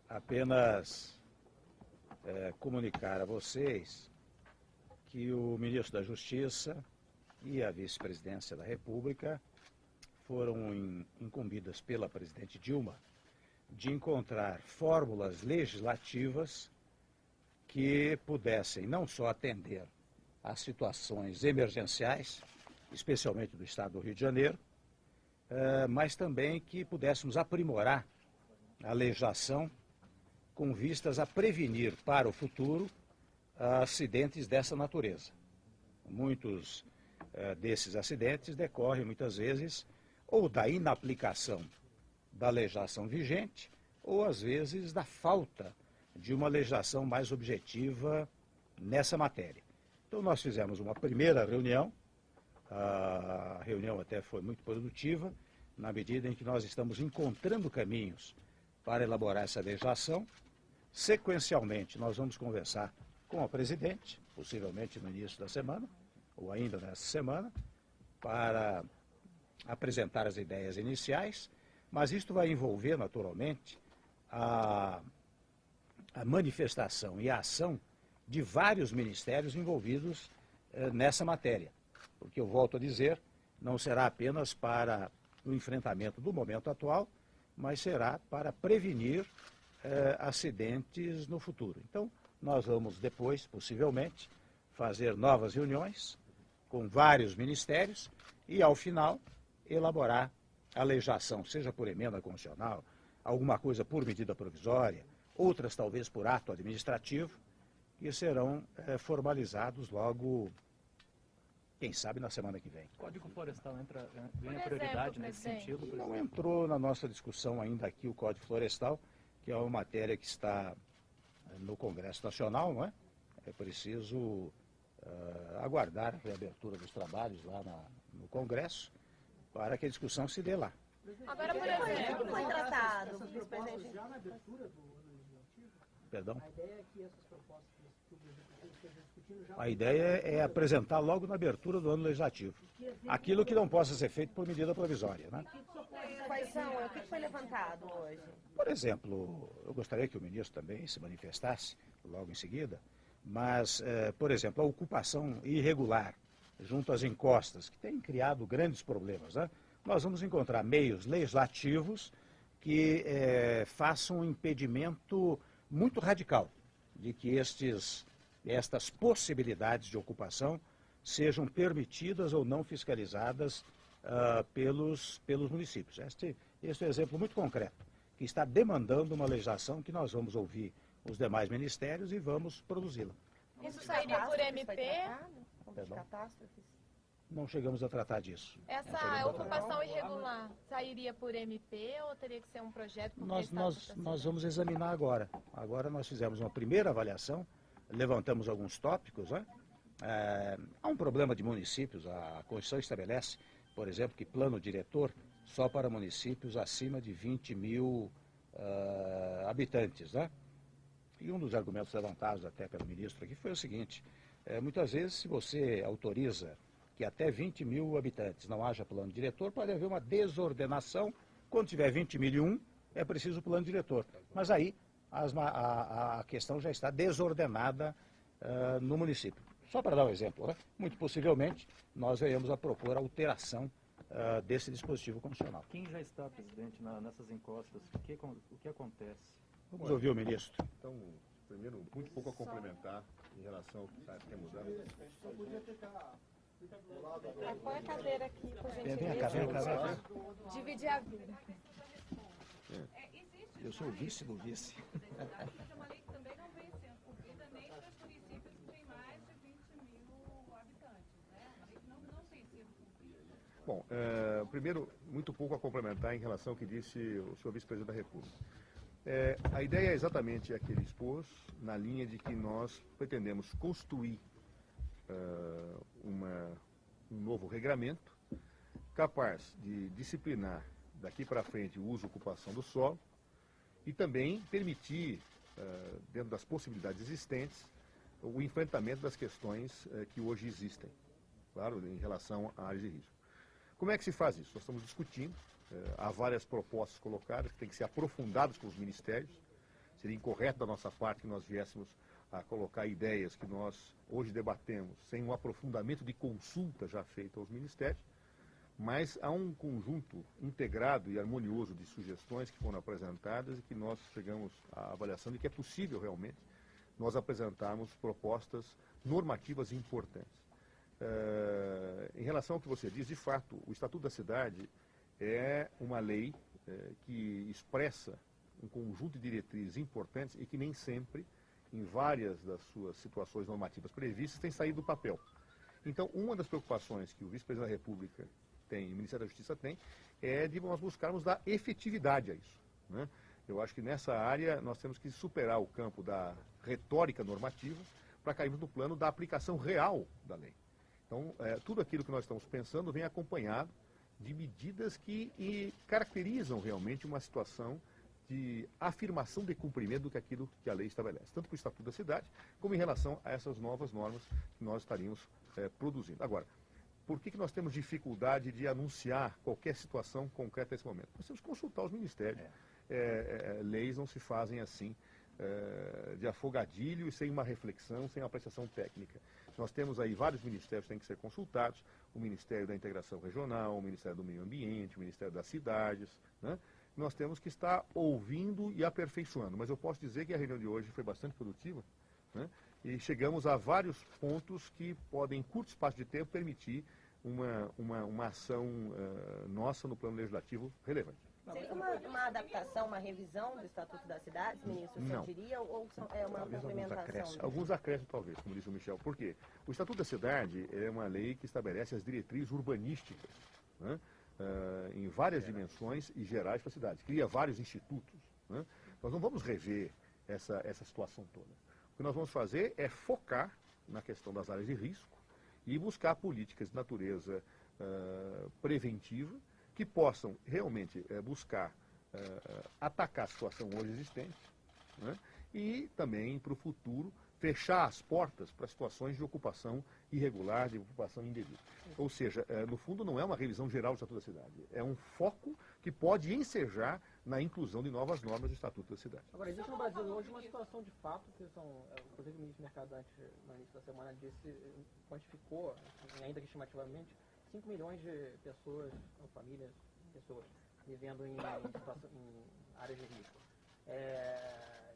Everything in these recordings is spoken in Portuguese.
Apenas comunicar a vocês que o ministro da Justiça e a vice-presidência da República foram incumbidas pela presidente Dilma de encontrar fórmulas legislativas que pudessem não só atender às situações emergenciais, especialmente do estado do Rio de Janeiro, mas também que pudéssemos aprimorar a legislação com vistas a prevenir para o futuro acidentes dessa natureza. Muitos desses acidentes decorrem muitas vezes ou da inaplicação da legislação vigente ou às vezes da falta de uma legislação mais objetiva nessa matéria. Então nós fizemos uma primeira reunião, a reunião até foi muito produtiva, na medida em que nós estamos encontrando caminhos para elaborar essa legislação. Sequencialmente, nós vamos conversar com a presidente, possivelmente no início da semana, ou ainda nessa semana, para apresentar as ideias iniciais, mas isto vai envolver, naturalmente, a manifestação e a ação de vários ministérios envolvidos nessa matéria. Porque, eu volto a dizer, não será apenas para o enfrentamento do momento atual, mas será para prevenir acidentes no futuro. Então, nós vamos depois, possivelmente, fazer novas reuniões com vários ministérios e, ao final, elaborar a legislação, seja por emenda constitucional, alguma coisa por medida provisória, outras talvez por ato administrativo, que serão formalizados logo, quem sabe, na semana que vem. O Código Florestal ganha prioridade nesse sentido? Não entrou na nossa discussão ainda aqui o Código Florestal, que é uma matéria que está no Congresso Nacional, não é? É preciso aguardar a reabertura dos trabalhos lá no Congresso para que a discussão se dê lá. Agora, por exemplo, foi tratado. Já na abertura do ano legislativo? Perdão? A ideia é que essas propostas que o Executivo esteja discutindo já... A ideia é apresentar logo na abertura do ano legislativo aquilo que não possa ser feito por medida provisória, né? Quais são? O que foi levantado hoje? Por exemplo, eu gostaria que o ministro também se manifestasse logo em seguida, mas, por exemplo, a ocupação irregular junto às encostas, que tem criado grandes problemas, né? Nós vamos encontrar meios legislativos que façam um impedimento muito radical de que estas possibilidades de ocupação sejam permitidas ou não fiscalizadas pelos municípios. Este é um exemplo muito concreto, que está demandando uma legislação que nós vamos ouvir os demais ministérios e vamos produzi-la. Isso sairia por MP? Catástrofes? Não chegamos a tratar disso. Essa ocupação irregular sairia por MP ou teria que ser um projeto? Nós vamos examinar agora. Agora nós fizemos uma primeira avaliação, levantamos alguns tópicos, né? Há um problema de municípios, a Constituição estabelece, por exemplo, que plano diretor só para municípios acima de 20 mil habitantes, né? E um dos argumentos levantados até pelo ministro aqui foi o seguinte: muitas vezes, se você autoriza que até 20 mil habitantes não haja plano diretor, pode haver uma desordenação. Quando tiver 20.001, é preciso plano diretor. Mas aí a questão já está desordenada no município. Só para dar um exemplo, né? Muito possivelmente nós venhamos a propor alteração desse dispositivo constitucional. Quem já está, presidente, nessas encostas, o que acontece? Vamos ouvir o ministro. Então, primeiro, muito pouco a complementar em relação ao que está mudando. Põe a cadeira aqui, por Vem a gentileza. cadeira. Dividir a vida. Eu sou o vice do vice. É uma lei que também não vem sendo cumprida nem para os municípios que têm mais de 20 mil habitantes, né? Uma lei que não tem sido cumprida. Bom, primeiro, muito pouco a complementar em relação ao que disse o senhor vice-presidente da República. A ideia é exatamente a que ele expôs, na linha de que nós pretendemos construir um novo regramento capaz de disciplinar daqui para frente o uso e ocupação do solo e também permitir, dentro das possibilidades existentes, o enfrentamento das questões que hoje existem, claro, em relação à área de risco. Como é que se faz isso? Nós estamos discutindo, há várias propostas colocadas que têm que ser aprofundadas pelos ministérios. Seria incorreto da nossa parte que nós viéssemos a colocar ideias que nós hoje debatemos sem um aprofundamento de consulta já feito aos ministérios, mas há um conjunto integrado e harmonioso de sugestões que foram apresentadas e que nós chegamos à avaliação de que é possível realmente nós apresentarmos propostas normativas importantes. Em relação ao que você diz, de fato, o Estatuto da Cidade é uma lei que expressa um conjunto de diretrizes importantes e que nem sempre, em várias das suas situações normativas previstas, tem saído do papel. Então, uma das preocupações que o vice-presidente da República tem, e o Ministério da Justiça tem, é de nós buscarmos dar efetividade a isso, né? Eu acho que nessa área nós temos que superar o campo da retórica normativa para cairmos no plano da aplicação real da lei. Então, tudo aquilo que nós estamos pensando vem acompanhado de medidas que caracterizam realmente uma situação de afirmação de cumprimento do aquilo que a lei estabelece, tanto para o Estatuto da Cidade, como em relação a essas novas normas que nós estaríamos produzindo. Agora, por que nós temos dificuldade de anunciar qualquer situação concreta nesse momento? Nós temos que consultar os ministérios. Leis não se fazem assim, de afogadilho e sem uma reflexão, sem uma apreciação técnica. Nós temos aí vários ministérios que têm que ser consultados, o Ministério da Integração Regional, o Ministério do Meio Ambiente, o Ministério das Cidades, né? Nós temos que estar ouvindo e aperfeiçoando. Mas eu posso dizer que a reunião de hoje foi bastante produtiva, né? E chegamos a vários pontos que podem, em curto espaço de tempo, permitir uma ação nossa no plano legislativo relevante. Seria uma adaptação, uma revisão do Estatuto das Cidades, ministro, o senhor diria, ou é uma complementação? Alguns acréscimos, talvez, como disse o Michel. Por quê? O Estatuto da Cidade é uma lei que estabelece as diretrizes urbanísticas, né? Em várias dimensões e gerais para a cidade. Cria vários institutos, né? Nós não vamos rever essa situação toda. O que nós vamos fazer é focar na questão das áreas de risco e buscar políticas de natureza preventiva que possam realmente buscar atacar a situação hoje existente, né? E também, para o futuro, fechar as portas para situações de ocupação irregular, de ocupação indevida. Ou seja, no fundo não é uma revisão geral do Estatuto da Cidade, é um foco que pode ensejar na inclusão de novas normas do Estatuto da Cidade. Agora, existe no Brasil hoje uma situação de fato, que inclusive o ministro do Mercado no início da semana disse, quantificou, ainda que estimativamente, 5 milhões de pessoas, famílias, pessoas vivendo em áreas de risco.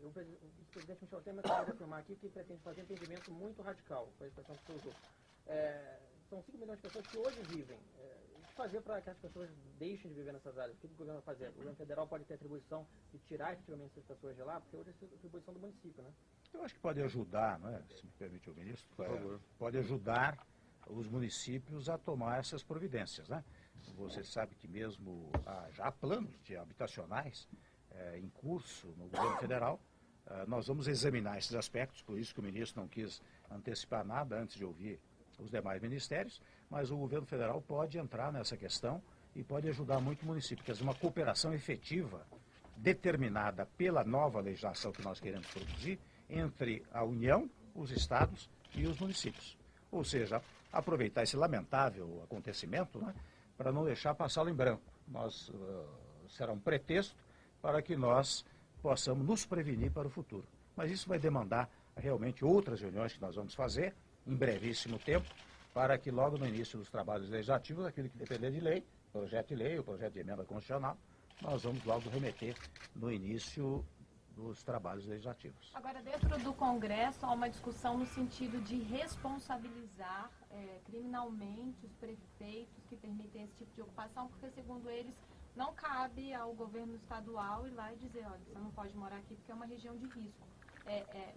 O vice-presidente Michel Temer acabou de afirmar aqui que pretende fazer um entendimento muito radical, foi a expressão que você usou. São 5 milhões de pessoas que hoje vivem. O que fazer para que as pessoas deixem de viver nessas áreas? O que o governo vai fazer? O governo federal pode ter atribuição de tirar efetivamente essas pessoas de lá, porque hoje é atribuição do município, né? Eu acho que pode ajudar, não é? Se me permite o ministro, pode ajudar os municípios a tomar essas providências, né? Você sabe que mesmo já há planos habitacionais em curso no governo federal. Nós vamos examinar esses aspectos, por isso que o ministro não quis antecipar nada antes de ouvir os demais ministérios, mas o governo federal pode entrar nessa questão e pode ajudar muito o município, quer dizer, uma cooperação efetiva, determinada pela nova legislação que nós queremos produzir, entre a União, os estados e os municípios. Ou seja, aproveitar esse lamentável acontecimento, né, para não deixar passá-lo em branco. Será um pretexto para que nós possamos nos prevenir para o futuro. Mas isso vai demandar realmente outras reuniões que nós vamos fazer em brevíssimo tempo, para que logo no início dos trabalhos legislativos, aquilo que depender de lei, projeto de lei ou projeto de emenda constitucional, nós vamos logo remeter no início dos trabalhos legislativos. Agora, dentro do Congresso, há uma discussão no sentido de responsabilizar criminalmente os prefeitos que permitem esse tipo de ocupação, porque, segundo eles, não cabe ao governo estadual ir lá e dizer, olha, você não pode morar aqui porque é uma região de risco.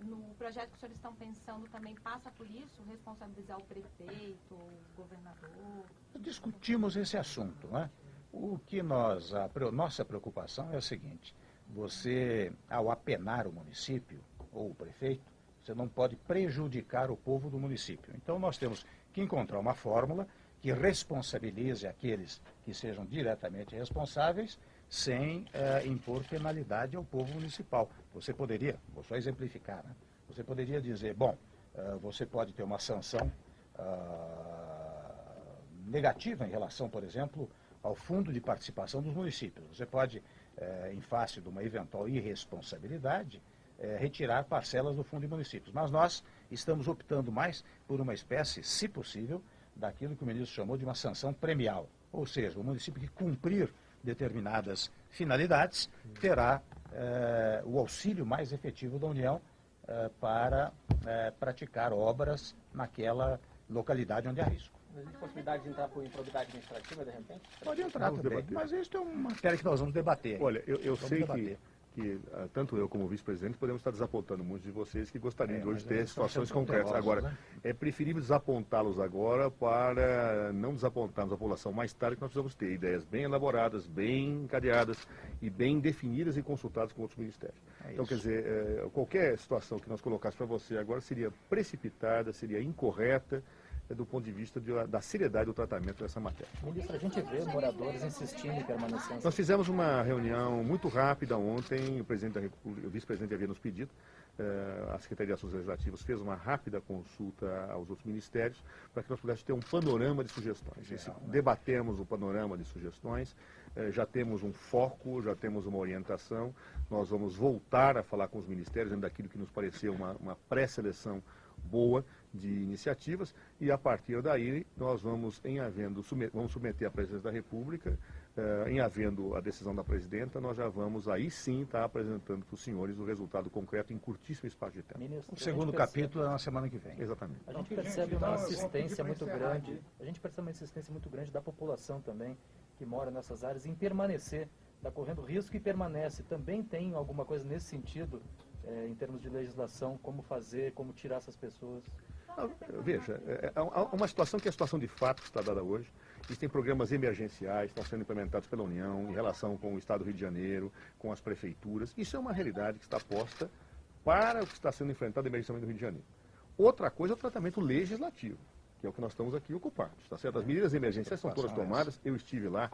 No projeto que os senhores estão pensando também passa por isso, responsabilizar o prefeito, o governador? Discutimos esse assunto, né? O que nossa preocupação é a seguinte: você, ao apenar o município ou o prefeito, você não pode prejudicar o povo do município. Então nós temos que encontrar uma fórmula que responsabilize aqueles que sejam diretamente responsáveis, sem impor penalidade ao povo municipal. Você poderia, vou só exemplificar, né? Você poderia dizer, bom, você pode ter uma sanção negativa em relação, por exemplo, ao fundo de participação dos municípios. Você pode, em face de uma eventual irresponsabilidade, retirar parcelas do Fundo de Municípios. Mas nós estamos optando mais por uma espécie, se possível, daquilo que o ministro chamou de uma sanção premial. Ou seja, o município que cumprir determinadas finalidades terá o auxílio mais efetivo da União para praticar obras naquela localidade onde há risco. Não existe possibilidade de entrar por improbidade administrativa, de repente? Pode entrar Vamos também, debater. mas isso é uma matéria que nós vamos debater. Olha, eu Vamos sei debater. que tanto eu como o vice-presidente podemos estar desapontando muitos de vocês que gostariam de hoje mas ter eles estão situações sendo concretas. cautelosos, Agora, né? é preferível desapontá-los agora para não desapontarmos a população mais tarde, que nós precisamos ter ideias bem elaboradas, bem encadeadas e bem definidas e consultadas com outros ministérios. Então, isso. quer dizer, qualquer situação que nós colocássemos para você agora seria precipitada, seria incorreta, do ponto de vista da seriedade do tratamento dessa matéria. Ministro, a gente vê moradores insistindo em permanência. Nós fizemos uma reunião muito rápida ontem, o presidente da República, o vice-presidente havia nos pedido, a Secretaria de Assuntos Legislativos fez uma rápida consulta aos outros ministérios para que nós pudéssemos ter um panorama de sugestões. Debatemos o panorama de sugestões, já temos um foco, já temos uma orientação, nós vamos voltar a falar com os ministérios dentro daquilo que nos pareceu uma pré-seleção boa de iniciativas e a partir daí nós vamos, vamos submeter à presidência da República, em havendo a decisão da presidenta, nós já vamos aí sim estar apresentando para os senhores o resultado concreto em curtíssimo espaço de tempo. Ministro, O segundo capítulo é na semana que vem. Exatamente. A gente percebe uma assistência muito grande. A gente percebe uma insistência muito grande da população também que mora nessas áreas em permanecer, está correndo risco e permanece. Também tem alguma coisa nesse sentido, em termos de legislação, como fazer, como tirar essas pessoas? Veja, há uma situação que é a situação de fato que está dada hoje. Existem programas emergenciais que estão sendo implementados pela União em relação com o Estado do Rio de Janeiro, com as prefeituras. Isso é uma realidade que está posta para o que está sendo enfrentado emergencialmente no Rio de Janeiro. Outra coisa é o tratamento legislativo, que é o que nós estamos aqui ocupados. Tá certo? As medidas emergenciais são todas tomadas. Eu estive lá,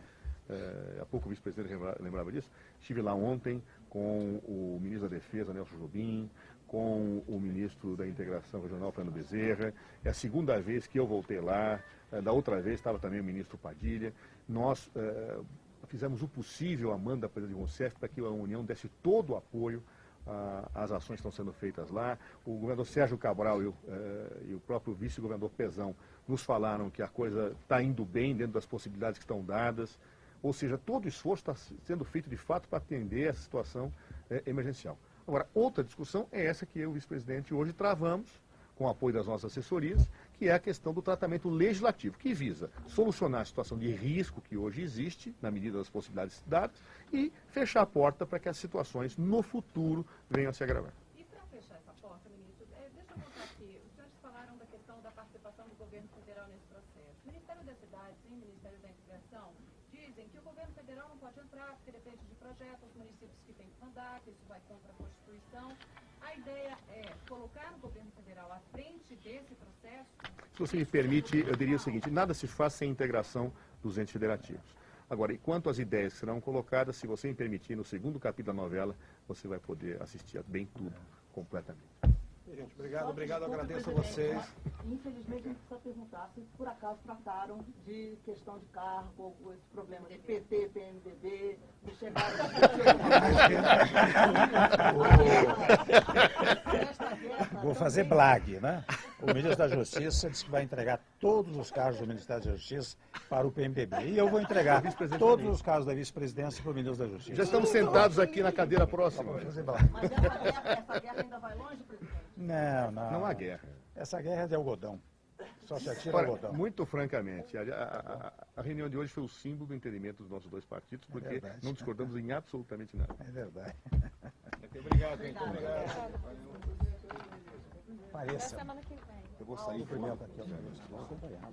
há pouco o vice-presidente lembrava disso, estive lá ontem com o ministro da Defesa, Nelson Jobim, com o ministro da Integração Regional, Fernando Bezerra. É a segunda vez que eu voltei lá. Da outra vez estava também o ministro Padilha. Nós fizemos o possível, Amanda, presidente do Roncef, para que a União desse todo o apoio às ações que estão sendo feitas lá. O governador Sérgio Cabral e o próprio vice-governador Pezão nos falaram que a coisa está indo bem dentro das possibilidades que estão dadas. Ou seja, todo o esforço está sendo feito de fato para atender essa situação emergencial. Agora, outra discussão é essa que eu e o vice-presidente hoje travamos, com o apoio das nossas assessorias, que é a questão do tratamento legislativo, que visa solucionar a situação de risco que hoje existe, na medida das possibilidades dadas, e fechar a porta para que as situações no futuro venham a se agravar. E para fechar essa porta, ministro, deixa eu contar aqui, os senhores falaram da questão da participação do governo federal nesse processo. O Ministério das Cidades e o Ministério da Integração dizem que o governo federal não pode entrar, porque depende de projetos, os municípios que têm que mandar, que isso vai contra a Constituição. A ideia é colocar o governo federal à frente desse processo? Se você me permite, eu diria o seguinte, nada se faz sem integração dos entes federativos. Agora, enquanto as ideias serão colocadas, se você me permitir, no segundo capítulo da novela, você vai poder assistir a bem tudo, completamente. Gente, obrigado, agradeço a vocês. Infelizmente, a gente precisa perguntar se por acaso trataram de questão de cargo, esse problema de PT, PMDB, de chegar... Vou fazer blague, né? O ministro da Justiça disse que vai entregar todos os cargos do Ministério da Justiça para o PMDB. E eu vou entregar todos os cargos da vice-presidência para o ministro da Justiça. Já estamos sentados aqui na cadeira próxima. Mas essa guerra ainda vai longe, presidente? Não. Não há guerra. Essa guerra é de algodão. Só se atira Olha, algodão. muito francamente, a reunião de hoje foi o símbolo do entendimento dos nossos dois partidos, porque não discordamos em absolutamente nada. É verdade. Obrigado, gente. Obrigado. Pareça. Semana que vem. Eu vou sair. Cumprimento aqui ao ministro. Vou acompanhar.